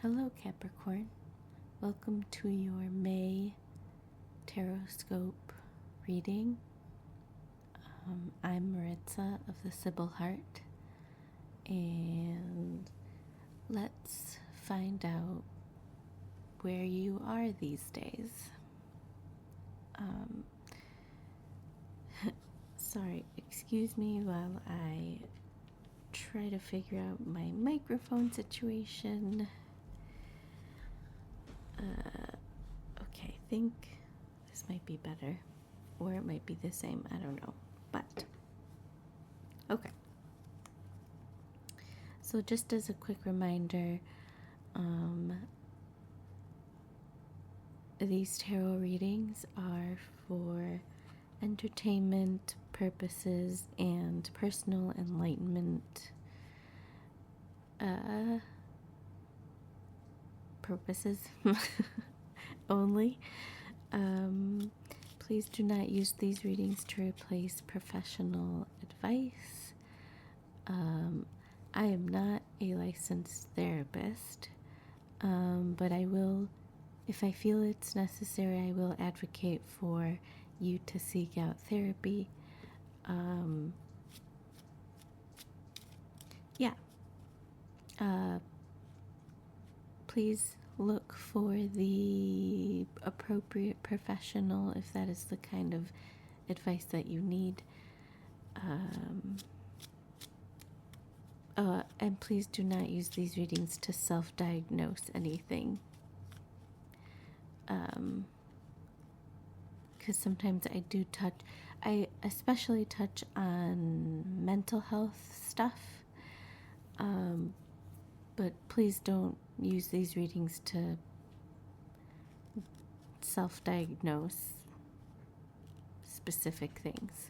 Hello, Capricorn. Welcome to your May Taroscope reading. I'm Maritza of the Sybil Heart, and let's find out where you are these days. Sorry, excuse me while I try to figure out my microphone situation. Okay, I think this might be better, or it might be the same, I don't know, but okay. So just as a quick reminder, these tarot readings are for entertainment purposes and personal enlightenment purposes only. Please do not use these readings to replace professional advice. I am not a licensed therapist, but I will, if I feel it's necessary, I will advocate for you to seek out therapy. Please look for the appropriate professional if that is the kind of advice that you need. And please do not use these readings to self-diagnose anything. Because sometimes I especially touch on mental health stuff. But please don't use these readings to self-diagnose specific things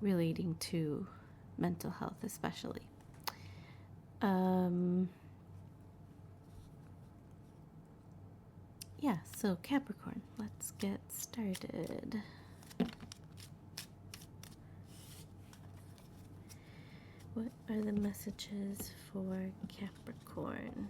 relating to mental health especially. Yeah, so Capricorn, let's get started. What are the messages for Capricorn?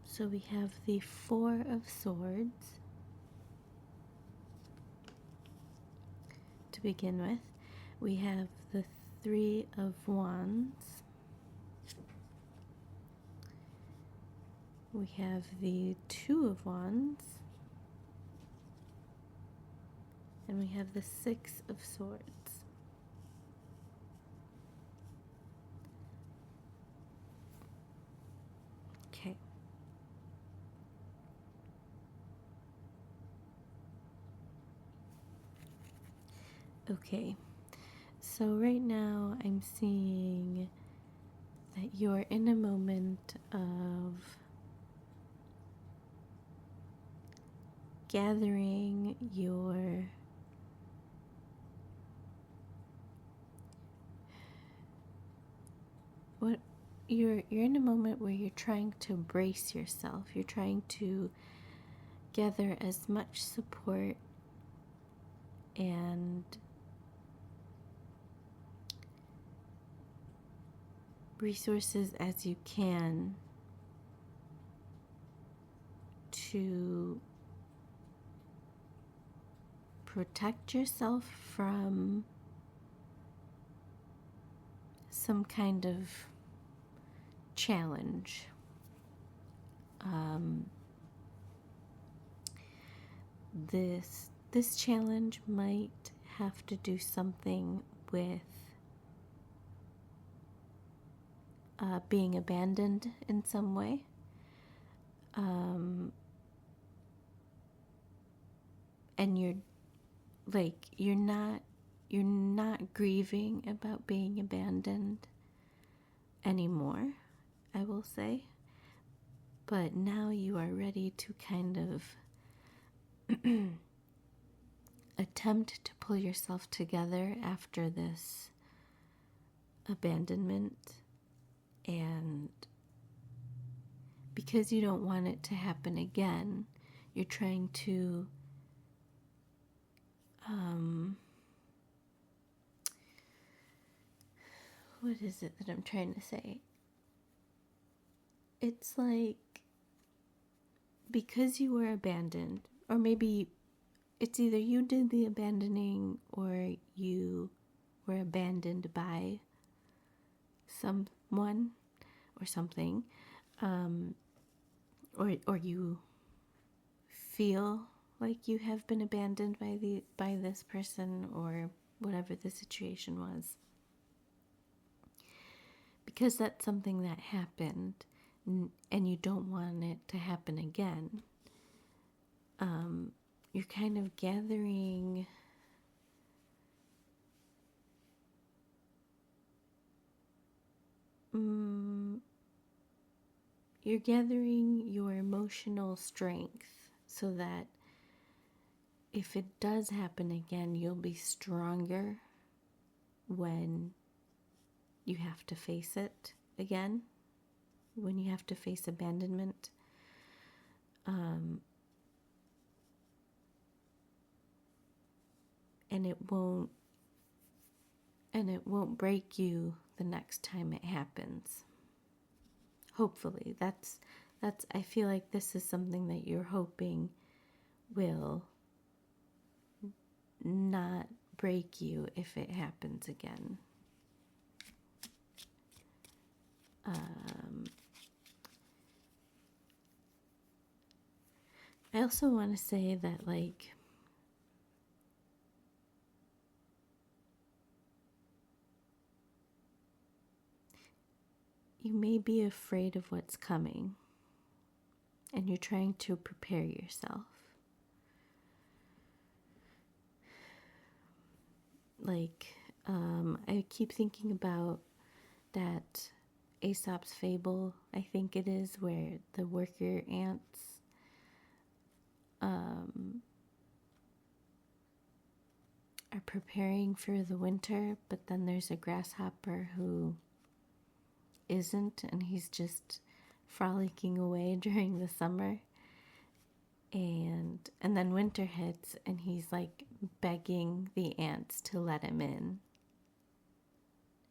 So we have the Four of Swords to begin with. We have the Three of Wands. We have the Two of Wands. And we have the Six of Swords. Okay. Okay. So right now I'm seeing that you're in a moment of gathering you're in a moment where you're trying to brace yourself. You're trying to gather as much support and resources as you can to protect yourself from some kind of challenge. This challenge might have to do something with being abandoned in some way. And you're not grieving about being abandoned anymore, I will say. But now you are ready to kind of attempt to pull yourself together after this abandonment And because you don't want it to happen again, you're trying to what is it that I'm trying to say? It's like, because you were abandoned, or maybe it's either you did the abandoning or you were abandoned by someone or something, or you feel like you have been abandoned by this person or whatever the situation was. Because that's something that happened and you don't want it to happen again, you're kind of gathering your emotional strength so that if it does happen again, you'll be stronger when you have to face it again, when you have to face abandonment. And it won't break you the next time it happens. Hopefully, that's I feel like this is something that you're hoping will not break you if it happens again. I also want to say that, like, you may be afraid of what's coming, and you're trying to prepare yourself. Like, I keep thinking about that Aesop's fable, I think it is, where the worker ants are preparing for the winter, but then there's a grasshopper who isn't, and he's just frolicking away during the summer. And then winter hits, and he's like begging the ants to let him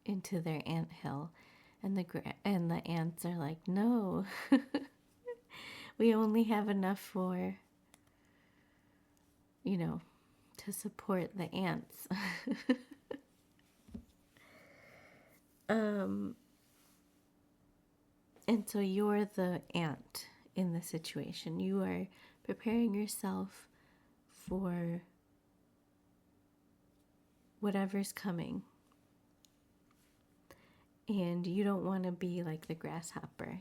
into their ant hill, and the ants are like, no, we only have enough for, to support the ants. And so you're the ant in the situation. You are preparing yourself for whatever's coming. And you don't want to be like the grasshopper.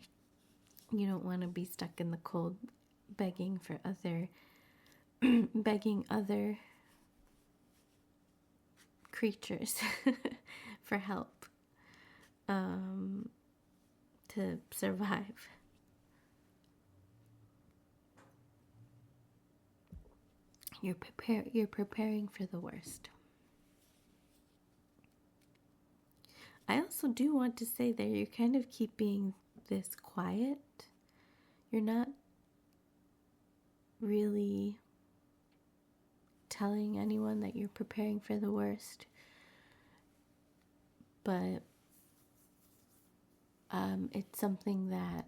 You don't want to be stuck in the cold begging other creatures for help to survive. You're preparing for the worst. I also do want to say that you're kind of keeping this quiet. You're not really telling anyone that you're preparing for the worst, but it's something that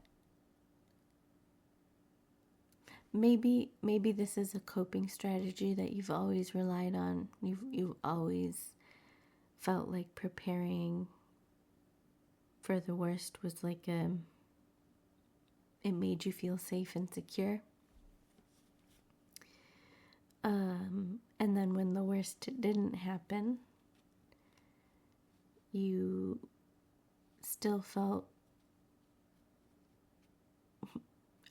maybe this is a coping strategy that you've always relied on. You've always felt like preparing for the worst was like it made you feel safe and secure. And then when the worst didn't happen, you still felt,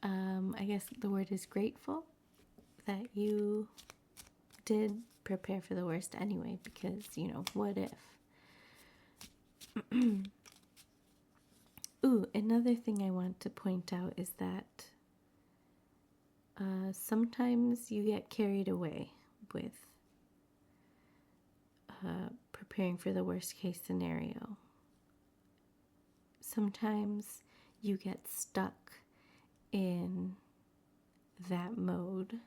I guess the word is grateful that you did prepare for the worst anyway, because, what if? Ooh, another thing I want to point out is that sometimes you get carried away with preparing for the worst case scenario. sometimes you get stuck in that mode.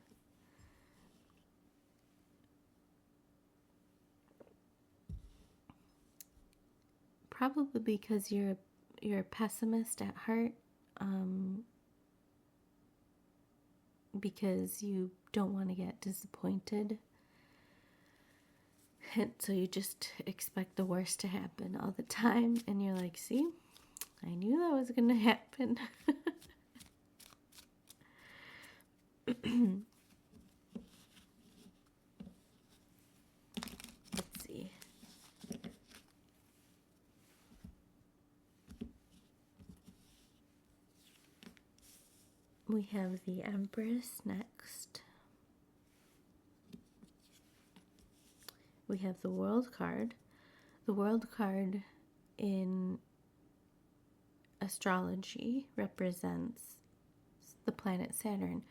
Probably because you're a pessimist at heart, because you don't want to get disappointed. And so you just expect the worst to happen all the time. And you're like, see, I knew that was going to happen. Let's see. We have the Empress next. We have the World card. The World card in astrology represents the planet Saturn,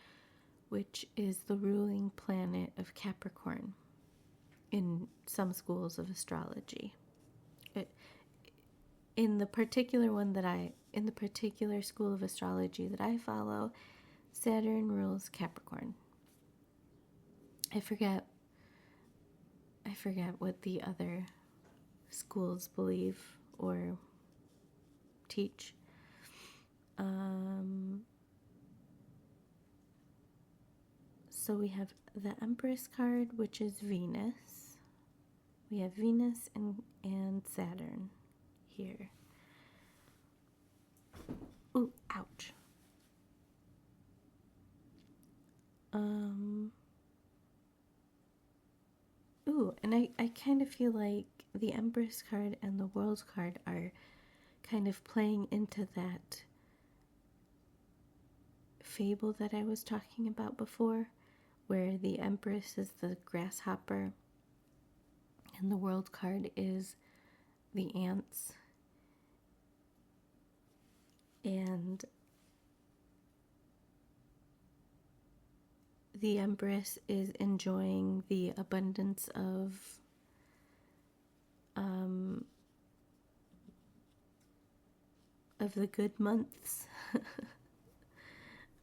which is the ruling planet of Capricorn in some schools of astrology. In the particular school of astrology that I follow, Saturn rules Capricorn. I forget what the other schools believe or teach. So we have the Empress card, which is Venus. We have Venus and Saturn here. Ooh, ouch. Ooh, and I kind of feel like the Empress card and the World card are kind of playing into that fable that I was talking about before, where the Empress is the grasshopper and the World card is the ants. And the Empress is enjoying the abundance of the good months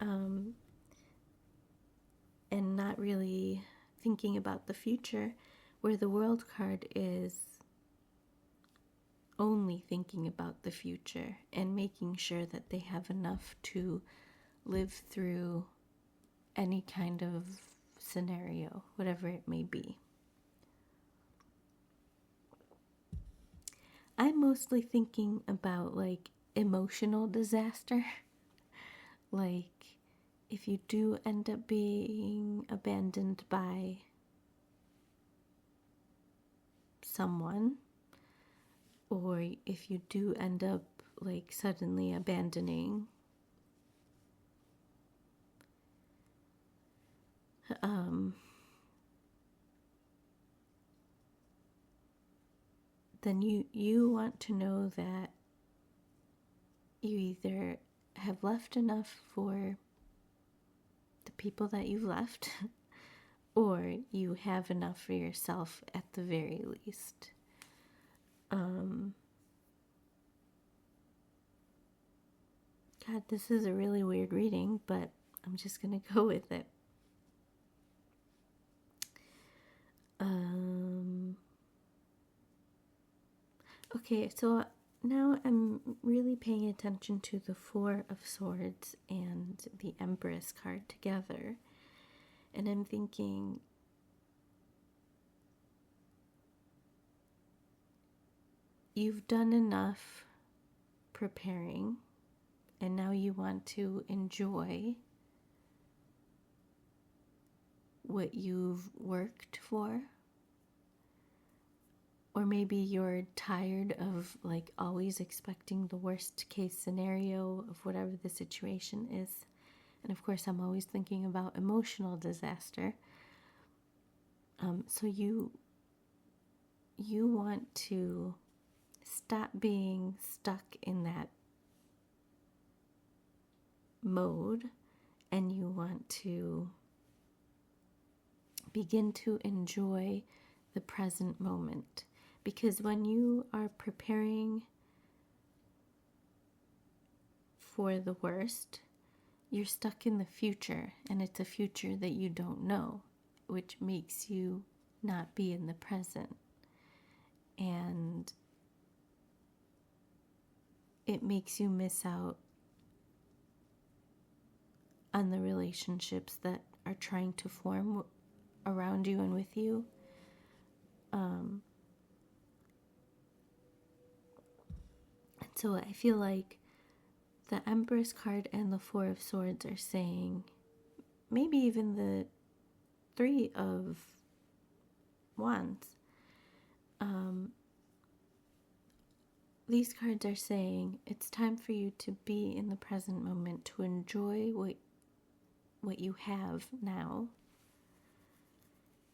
and not really thinking about the future, where the World card is only thinking about the future and making sure that they have enough to live through any kind of scenario, whatever it may be. I'm mostly thinking about like emotional disaster. Like if you do end up being abandoned by someone, or if you do end up like suddenly abandoning then you want to know that you either have left enough for the people that you've left, or you have enough for yourself at the very least. God, this is a really weird reading, but I'm just gonna go with it. Okay, so now I'm really paying attention to the Four of Swords and the Empress card together. And I'm thinking, you've done enough preparing, and now you want to enjoy what you've worked for. Or maybe you're tired of like always expecting the worst case scenario of whatever the situation is. And of course, I'm always thinking about emotional disaster. So you want to stop being stuck in that mode, and you want to begin to enjoy the present moment. Because when you are preparing for the worst, you're stuck in the future, and it's a future that you don't know, which makes you not be in the present. And it makes you miss out on the relationships that are trying to form around you and with you. And so I feel like the Empress card and the Four of Swords are saying, maybe even the Three of Wands, these cards are saying it's time for you to be in the present moment, to enjoy what you have now,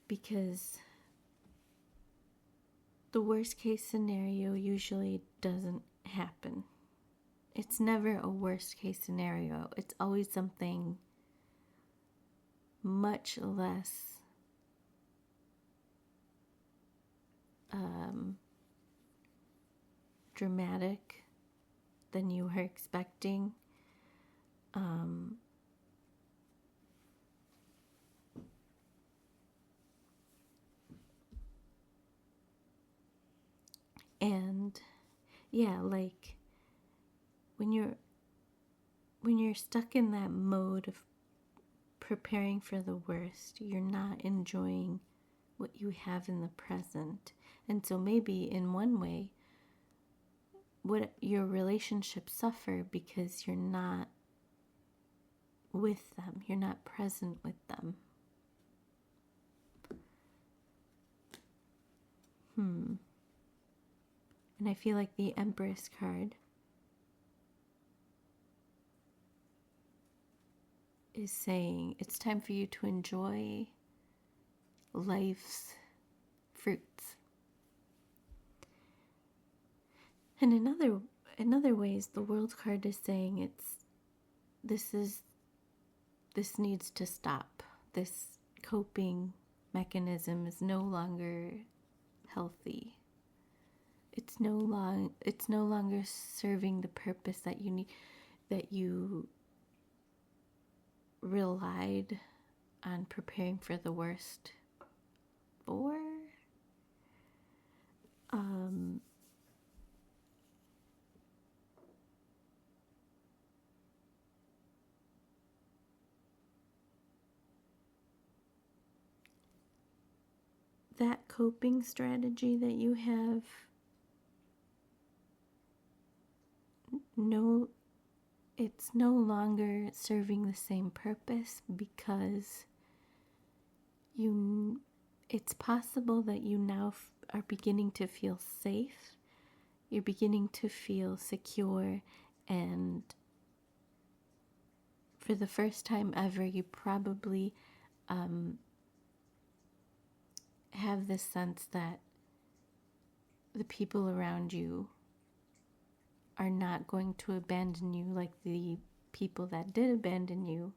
because the worst case scenario usually doesn't happen. It's never a worst case scenario. It's always something much less dramatic than you were expecting. And yeah, like when you're stuck in that mode of preparing for the worst, you're not enjoying what you have in the present. And so maybe in one way, what your relationships suffer because you're not with them, you're not present with them. And I feel like the Empress card is saying it's time for you to enjoy life's fruits. And in other ways, the World card is saying this needs to stop. This coping mechanism is no longer healthy. It's no longer serving the purpose that you need, that you relied on preparing for the worst for. That coping strategy that you have, it's no longer serving the same purpose, because it's possible that you now are beginning to feel safe. You're beginning to feel secure, and for the first time ever, you probably have this sense that the people around you are not going to abandon you like the people that did abandon you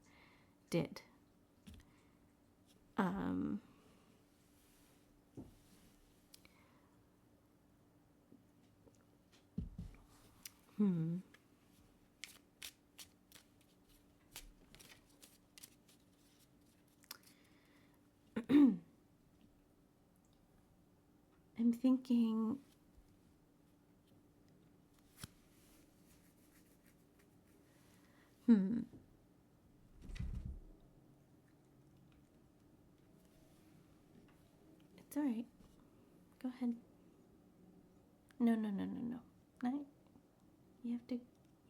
did. I'm thinking it's all right. Go ahead. No. Not, you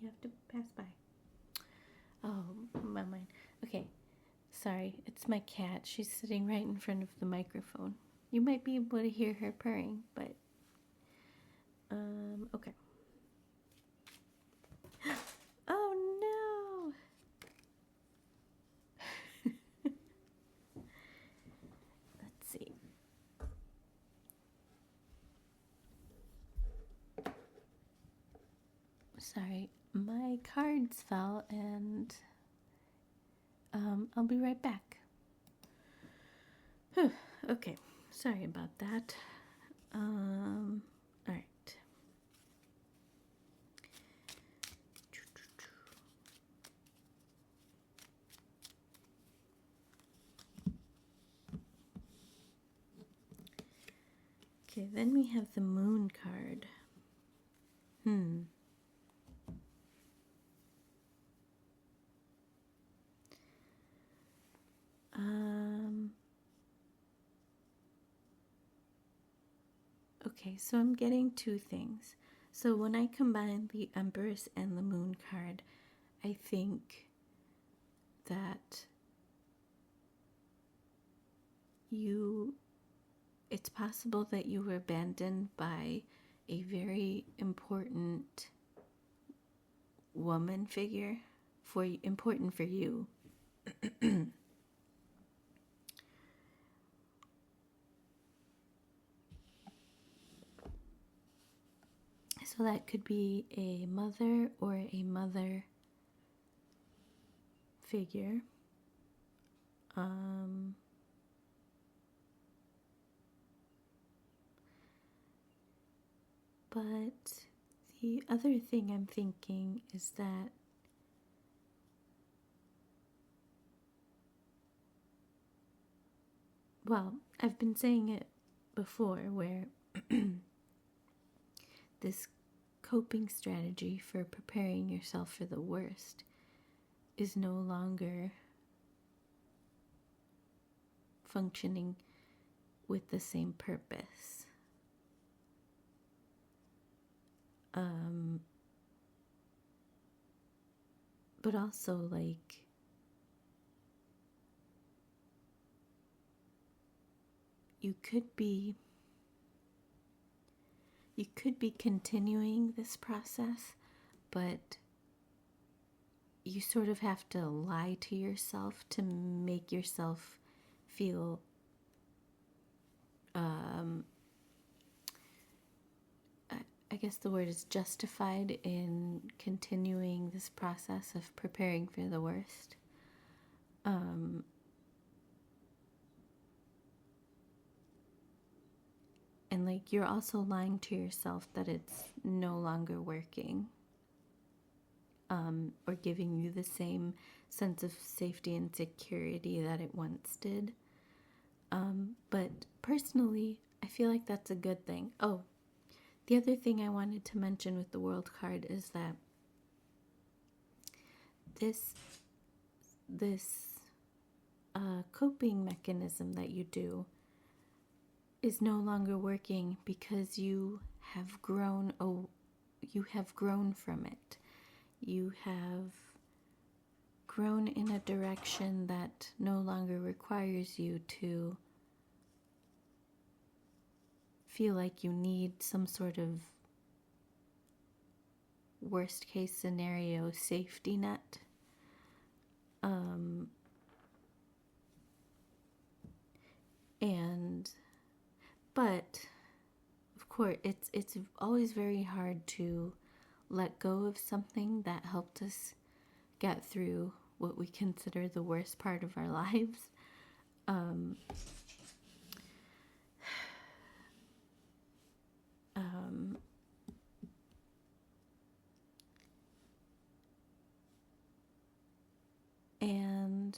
have to pass by. Oh, my mind. Okay. Sorry, it's my cat. She's sitting right in front of the microphone. You might be able to hear her purring, but okay. Oh no. Let's see. Sorry, my cards fell, and I'll be right back. Okay, sorry about that. All right. Okay, then we have the Moon card. Okay, so I'm getting two things. So when I combine the Empress and the Moon card, I think that it's possible that you were abandoned by a very important woman figure, important for you. So that could be a mother or a mother figure. But the other thing I'm thinking is that I've been saying it before where this coping strategy for preparing yourself for the worst is no longer functioning with the same purpose. But also, like, you could be continuing this process, but you sort of have to lie to yourself to make yourself feel I guess the word is justified in continuing this process of preparing for the worst. And like you're also lying to yourself that it's no longer working, or giving you the same sense of safety and security that it once did. But personally, I feel like that's a good thing. Oh, the other thing I wanted to mention with the World card is that this coping mechanism that you do is no longer working because you have grown from it. You have grown in a direction that no longer requires you to feel like you need some sort of worst case scenario safety net. But of course it's always very hard to let go of something that helped us get through what we consider the worst part of our lives. And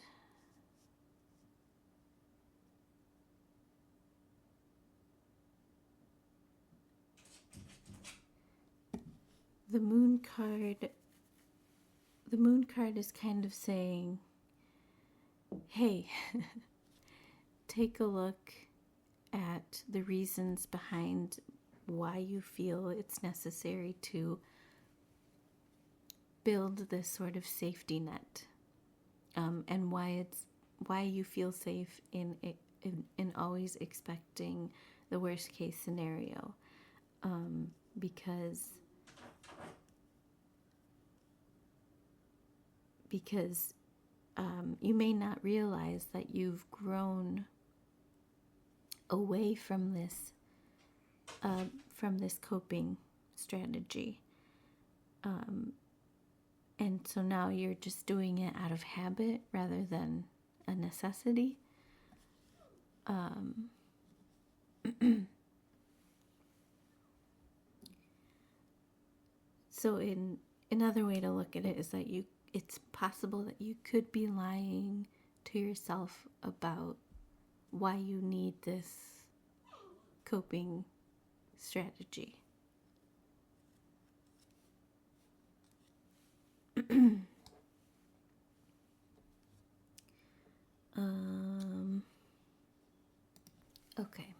the moon card is kind of saying, hey, take a look at the reasons behind why you feel it's necessary to build this sort of safety net, and why you feel safe in always expecting the worst case scenario, because you may not realize that you've grown away from this coping strategy, and so now you're just doing it out of habit rather than a necessity. So another way to look at it is that it's possible that you could be lying to yourself about why you need this coping strategy. Okay.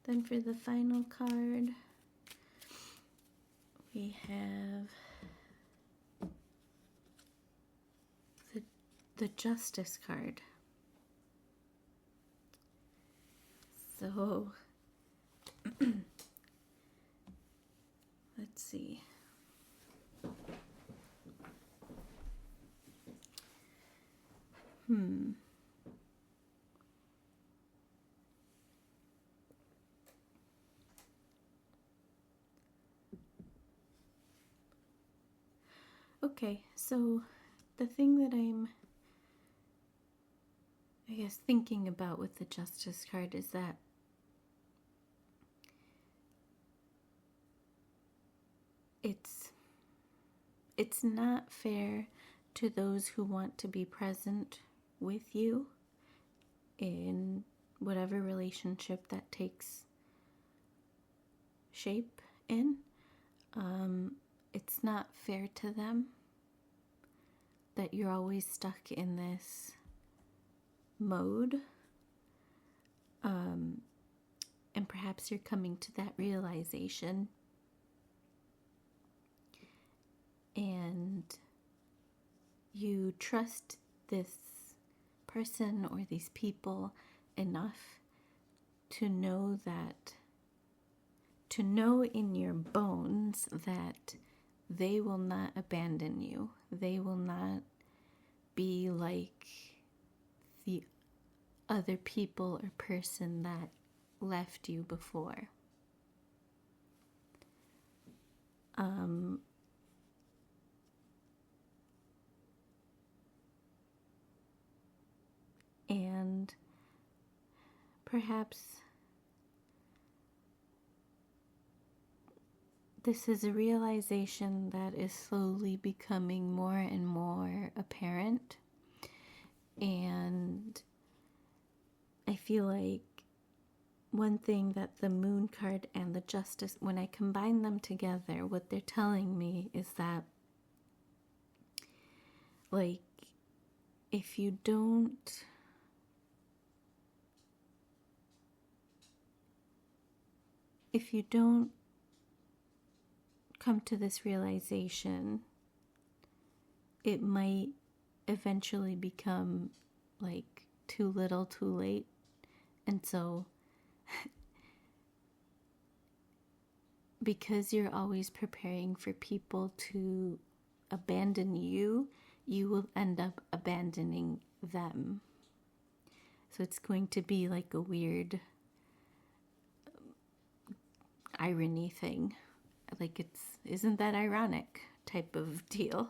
Then for the final card, we have the Justice card. So, let's see. Okay, so the thing that I'm, I guess, thinking about with the Justice card is that it's not fair to those who want to be present with you in whatever relationship that takes shape in. It's not fair to them that you're always stuck in this mode. And perhaps you're coming to that realization. And you trust this person or these people enough to know in your bones that they will not abandon you. They will not be like the other people or person that left you before. And perhaps this is a realization that is slowly becoming more and more apparent. And I feel like one thing that the Moon card and the Justice, when I combine them together, what they're telling me is that, like, if you don't come to this realization, it might eventually become like too little, too late. And so because you're always preparing for people to abandon you, you will end up abandoning them. So it's going to be like a weird irony thing. Like, isn't that ironic type of deal.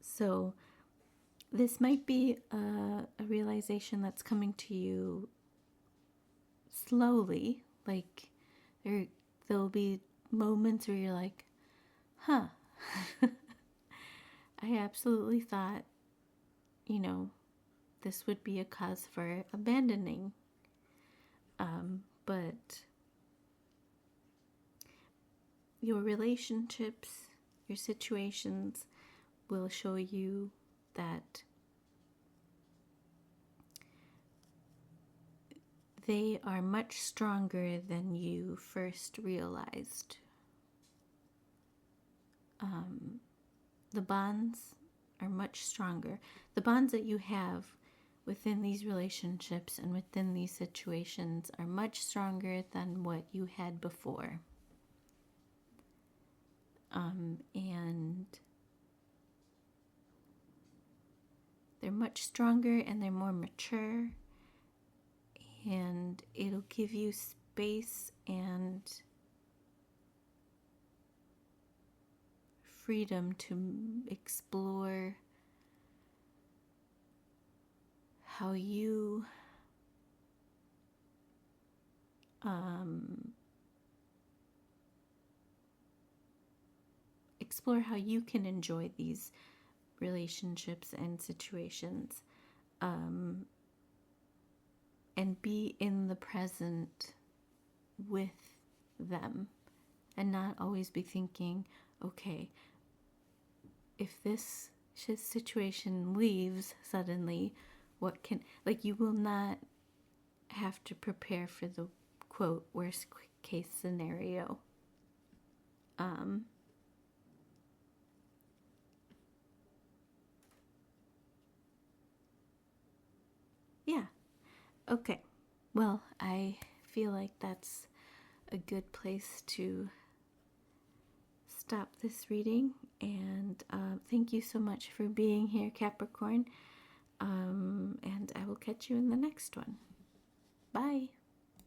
So this might be a realization that's coming to you slowly. Like, there'll be moments where you're like, huh, I absolutely thought, this would be a cause for abandoning. But your relationships, your situations will show you that they are much stronger than you first realized. The bonds are much stronger. The bonds that you have within these relationships and within these situations are much stronger than what you had before. And they're much stronger and they're more mature, and it'll give you space and freedom to explore how you can enjoy these relationships and situations. and be in the present with them, and not always be thinking, okay, if this situation leaves suddenly, what can, like, you will not have to prepare for the quote worst case scenario. Yeah. Okay. Well, I feel like that's a good place to stop this reading. And thank you so much for being here, Capricorn. And I will catch you in the next one. Bye.